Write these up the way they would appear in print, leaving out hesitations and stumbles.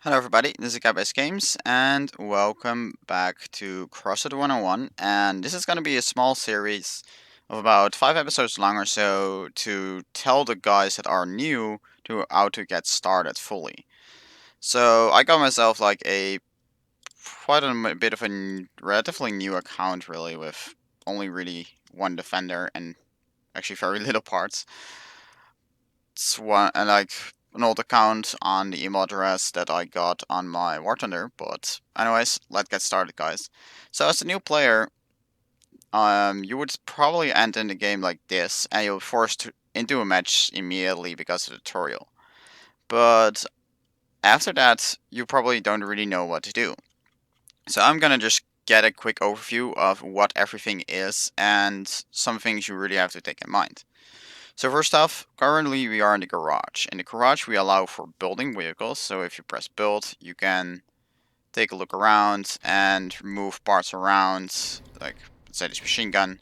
Hello everybody, this is Guy Games, and welcome back to Crossout 101, and this is going to be a small series of about 5 episodes long or so to tell the guys that are new to how to get started fully. So I got myself like a quite a bit of a relatively new account really with only really one defender and actually very little parts. It's one and like an old account on the email address that I got on my War Thunder. But anyways, let's get started, guys. So as a new player, you would probably end in the game like this, and you're forced into a match immediately because of the tutorial. But after that, you probably don't really know what to do. So I'm gonna just get a quick overview of what everything is and some things you really have to take in mind. So first off, currently we are in the garage. In the garage we allow for building vehicles, so if you press build, you can take a look around and move parts around, like let's say this machine gun,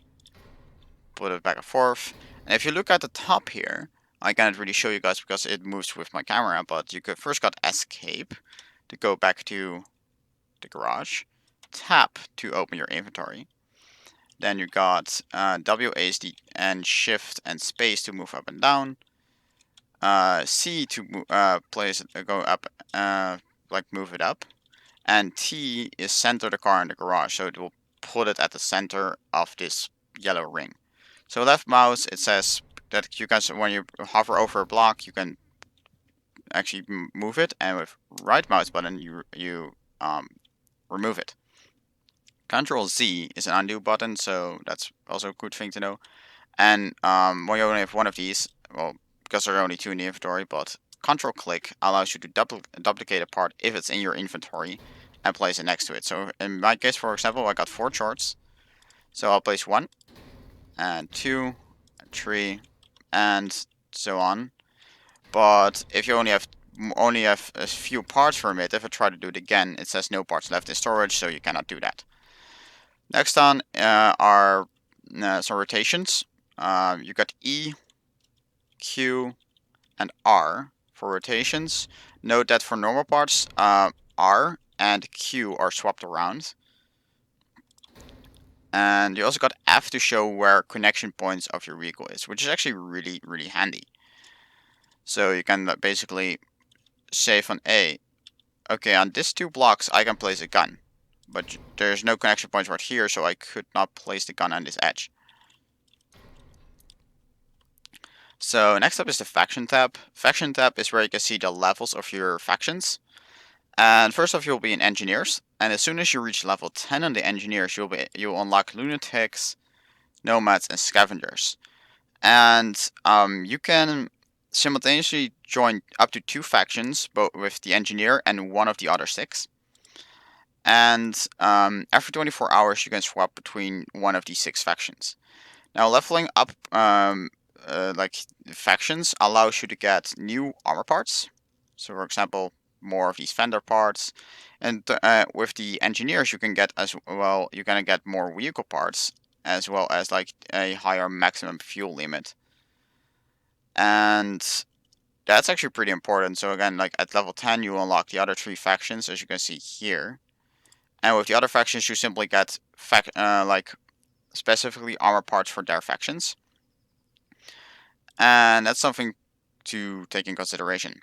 put it back and forth. And if you look at the top here, I can't really show you guys because it moves with my camera, but you could first got escape to go back to the garage, tap to open your inventory. Then you got WASD and shift and space to move up and down. C to place it, go up, like move it up, and T is center the car in the garage, so it will put it at the center of this yellow ring. So left mouse, it says that you can, when you hover over a block, you can actually move it, and with right mouse button, you remove it. Control Z is an undo button, so that's also a good thing to know. And when you only have one of these, well, because there are only two in the inventory, but Control click allows you to duplicate a part if it's in your inventory and place it next to it. So in my case, for example, I got 4 shorts. So I'll place 1 and 2 and 3 and so on. But if you only have a few parts from it, if I try to do it again, it says no parts left in storage, so you cannot do that. Next on are some rotations. You got E, Q, and R for rotations. Note that for normal parts, R and Q are swapped around. And you also got F to show where connection points of your vehicle is, which is actually really, really handy. So you can basically save on A. Okay, on these 2 blocks I can place a gun. But there's no connection points right here, so I could not place the gun on this edge. So next up is the faction tab. Faction tab is where you can see the levels of your factions. And first off, you'll be in engineers, and as soon as you reach level 10 on the engineers, you'll unlock lunatics, nomads, and scavengers. And you can simultaneously join up to 2 factions, both with the engineer and one of the other 6. And after 24 hours, you can swap between one of these 6 factions. Now, leveling up like factions allows you to get new armor parts. So, for example, more of these fender parts, and with the engineers, you can get as well. You're gonna get more vehicle parts, as well as like a higher maximum fuel limit, and that's actually pretty important. So again, like at level 10, you unlock the other 3 factions, as you can see here, and with the other factions, you simply get like specifically armor parts for their factions. And that's something to take in consideration.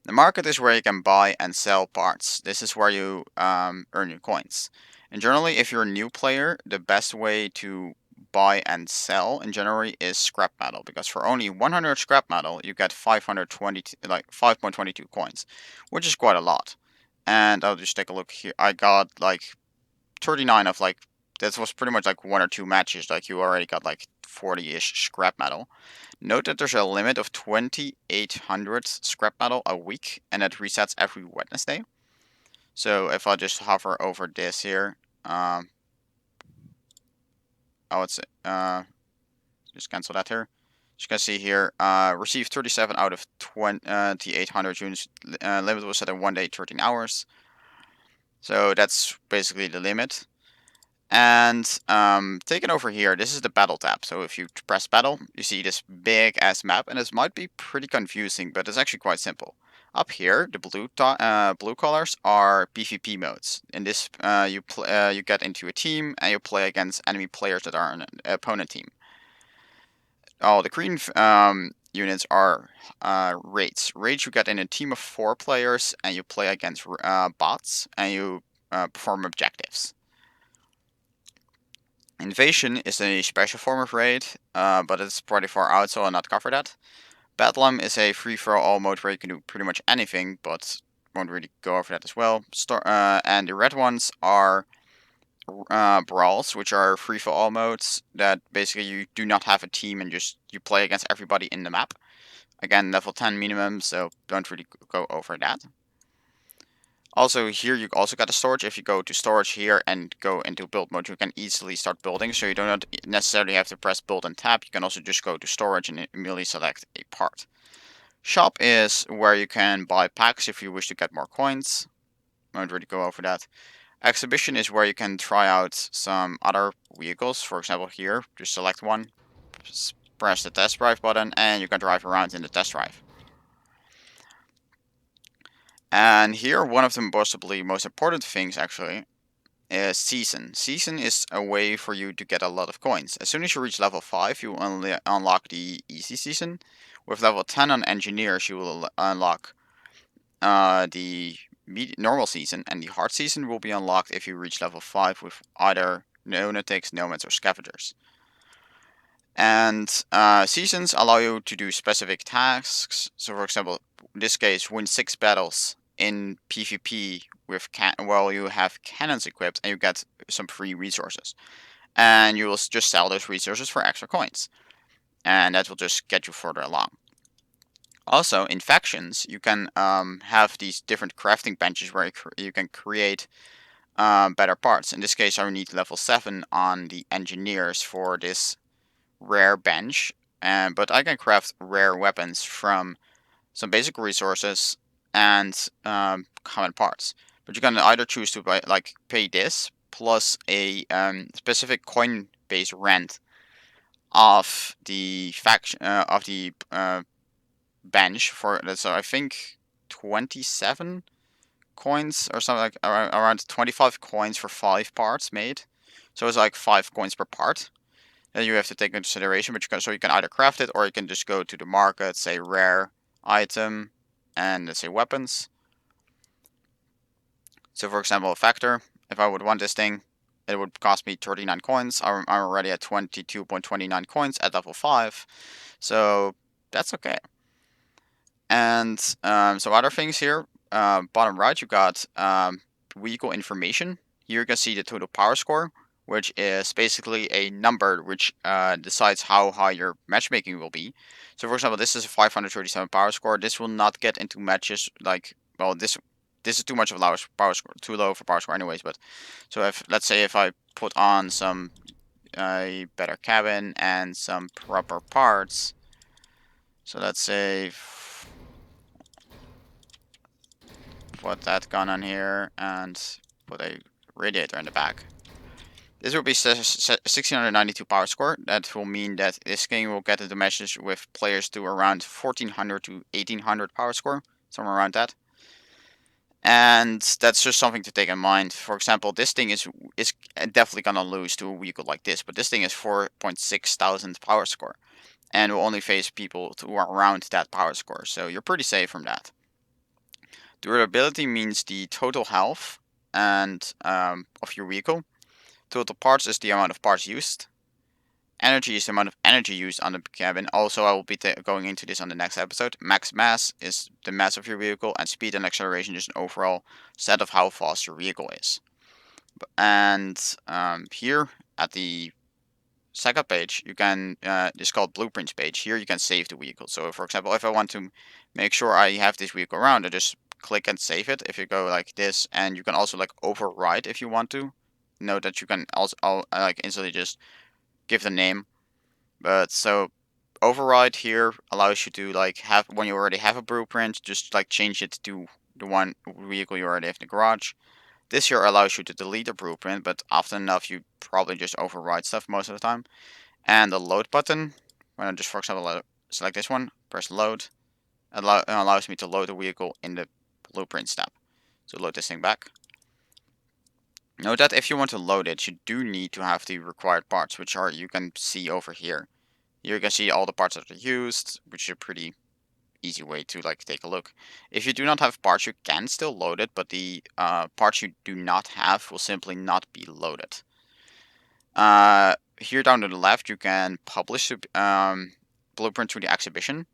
The market is where you can buy and sell parts. This is where you earn your coins. And generally, if you're a new player, the best way to buy and sell in general is scrap metal, because for only 100 scrap metal, you get 520 like 5.22 coins, which is quite a lot. And I'll just take a look here. I got like 39 of like, that was pretty much like 1 or 2 matches. Like you already got like 40-ish scrap metal. Note that there's a limit of 2,800 scrap metal a week, and it resets every Wednesday. So if I just hover over this here, I would say, just cancel that here. As you can see here, received 37 out of 2,800 units. Limit was set at 1 day, 13 hours. So that's basically the limit. And taking over here, this is the battle tab. So if you press battle, you see this big ass map, and this might be pretty confusing, but it's actually quite simple. Up here, the blue colors are PvP modes. In this, you get into a team and you play against enemy players that are on an opponent team. Oh, the green units are raids. Raids you get in a team of 4 players and you play against bots and you perform objectives. Invasion is a special form of raid, but it's pretty far out, so I'll not cover that. Bedlam is a free-for-all mode where you can do pretty much anything, but won't really go over that as well. And the red ones are brawls, which are free-for-all modes that basically you do not have a team and just you play against everybody in the map. Again, level 10 minimum, so don't really go over that. Also, here you also got the storage. If you go to storage here and go into build mode, you can easily start building, so you do not necessarily have to press build and tab. You can also just go to storage and immediately select a part. Shop is where you can buy packs if you wish to get more coins. I won't really go over that. Exhibition is where you can try out some other vehicles. For example, here, just select one, press the test drive button, and you can drive around in the test drive. And here, one of the possibly most important things actually is season. Season is a way for you to get a lot of coins. As soon as you reach level 5, you only unlock the easy season. With level 10 on engineers, you will unlock the normal season, and the hard season will be unlocked if you reach level 5 with either lunatics, nomads, or scavengers. And seasons allow you to do specific tasks. So, for example, in this case, win 6 battles in PvP with while you have cannons equipped, and you get some free resources. And you will just sell those resources for extra coins, and that will just get you further along. Also, in factions, you can have these different crafting benches where you can create better parts. In this case, I need level 7 on the engineers for this rare bench, but I can craft rare weapons from some basic resources and common parts. But you can either choose to pay this plus a specific coin-based rent of the faction of the bench for, so I think 27 coins or something, like around 25 coins for 5 parts made. So it's like 5 coins per part that you have to take into consideration. But you can either craft it or you can just go to the market, say rare item, and let's say weapons. So for example, a factor, if I would want this thing, it would cost me 39 coins. I'm already at 22.29 coins at level 5, so that's okay. And some other things here. Bottom right, you got vehicle information. Here you can see the total power score, which is basically a number which decides how high your matchmaking will be. So, for example, this is a 537 power score. This will not get into matches like, well, this is too much of a power score, too low for power score, anyways. But so if let's say if I put on some a better cabin and some proper parts. So let's say put that gun on here and put a radiator in the back. This will be 1692 power score. That will mean that this game will get into matches with players to around 1400 to 1800 power score, somewhere around that. And that's just something to take in mind. For example, this thing is definitely gonna lose to a vehicle like this, but this thing is 4.6 thousand power score, and will only face people who are around that power score. So you're pretty safe from that. Durability means the total health and of your vehicle. Total parts is the amount of parts used. Energy is the amount of energy used on the cabin. Also, I will be going into this on the next episode. Max mass is the mass of your vehicle, and speed and acceleration is an overall set of how fast your vehicle is. And here at the second page, you can, it's called blueprints page. Here you can save the vehicle. So, for example, if I want to make sure I have this vehicle around, I just click and save it. If you go like this, and you can also like override if you want to. Note that you can also like instantly just give the name. But so override here allows you to like have, when you already have a blueprint, just like change it to the one vehicle you already have in the garage. This here allows you to delete a blueprint, but often enough you probably just override stuff most of the time. And the load button, when I just, for example, select this one, press load, allows me to load the vehicle in the blueprint step. So load this thing back. Note that if you want to load it, you do need to have the required parts, which are, you can see over here. Here you can see all the parts that are used, which is a pretty easy way to like take a look. If you do not have parts, you can still load it, but the parts you do not have will simply not be loaded. Here down to the left, you can publish the blueprint to the exhibition.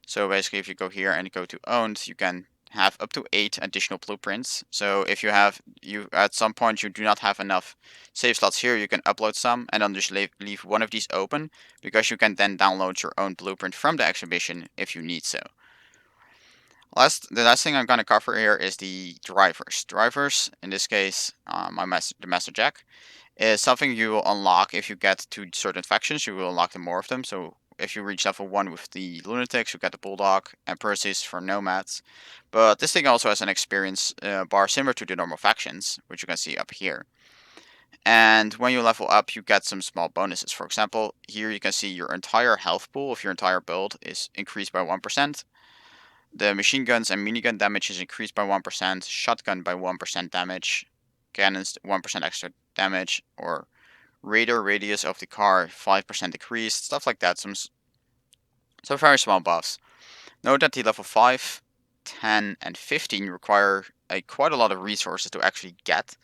So basically, if you go here and go to owned, you can have up to 8 additional blueprints. So if you at some point you do not have enough save slots here, you can upload some and then just leave one of these open, because you can then download your own blueprint from the exhibition if you need so. The last thing I'm going to cover here is the drivers. Drivers, in this case, the Master Jack, is something you will unlock if you get to certain factions. You will unlock more of them. So if you reach level 1 with the Lunatics, you get the Bulldog and Perseus for Nomads. But this thing also has an experience bar similar to the normal factions, which you can see up here. And when you level up, you get some small bonuses. For example, here you can see your entire health pool of your entire build is increased by 1%. The machine guns and minigun damage is increased by 1%, shotgun by 1% damage, cannons 1% extra damage, or radar radius of the car 5% decreased, stuff like that. Some very small buffs. Note that the level 5, 10, and 15 require quite a lot of resources to actually get.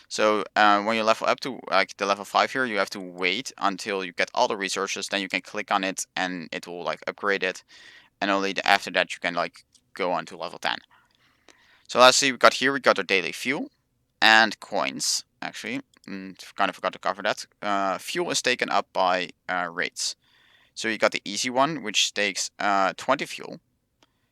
So when you level up to like the level 5 here, you have to wait until you get all the resources, then you can click on it and it will like upgrade it, and only after that you can like go on to level 10. So let's see, we got our daily fuel and coins, actually. Kind of forgot to cover that. Fuel is taken up by rates. So you got the easy one, which takes 20 fuel.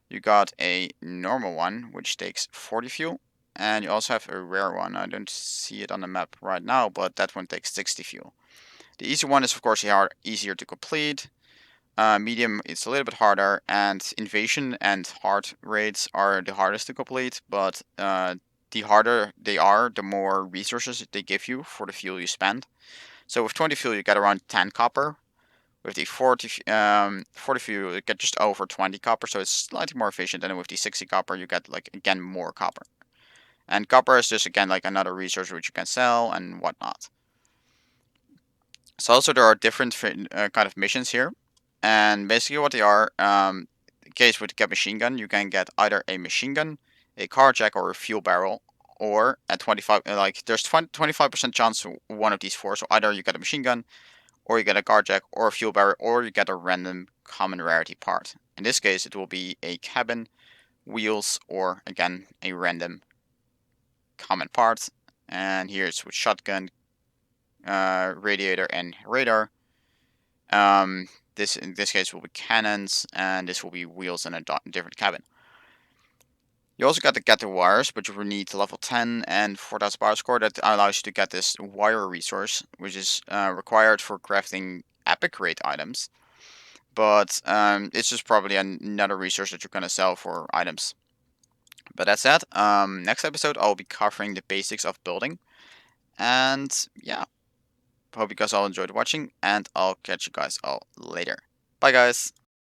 You got a normal one, which takes 40 fuel. And you also have a rare one. I don't see it on the map right now, but that one takes 60 fuel. The easy one is, of course, easier to complete. Medium, it's a little bit harder, and invasion and hard raids are the hardest to complete, but the harder they are, the more resources they give you for the fuel you spend. So with 20 fuel, you get around 10 copper. With the 40 fuel, you get just over 20 copper, so it's slightly more efficient. And with the 60 copper, you get like again more copper. And copper is just again like another resource which you can sell and whatnot. So also there are different kind of missions here, and basically what they are, in case with get machine gun, you can get either a machine gun, a car jack, or a fuel barrel, or at 25, like there's 25% chance of one of these four. So either you get a machine gun, or you get a car jack, or a fuel barrel, or you get a random common rarity part. In this case, it will be a cabin, wheels, or again a random common part. And here's with shotgun, radiator, and radar. This in this case will be cannons, and this will be wheels and a different cabin. You also got to get the wires, but you will need level 10 and 4000 power score. That allows you to get this wire resource, which is required for crafting epic rate items. But it's just probably another resource that you're gonna sell for items. But that's that. Next episode I'll be covering the basics of building, and yeah. Hope you guys all enjoyed watching, and I'll catch you guys all later. Bye, guys.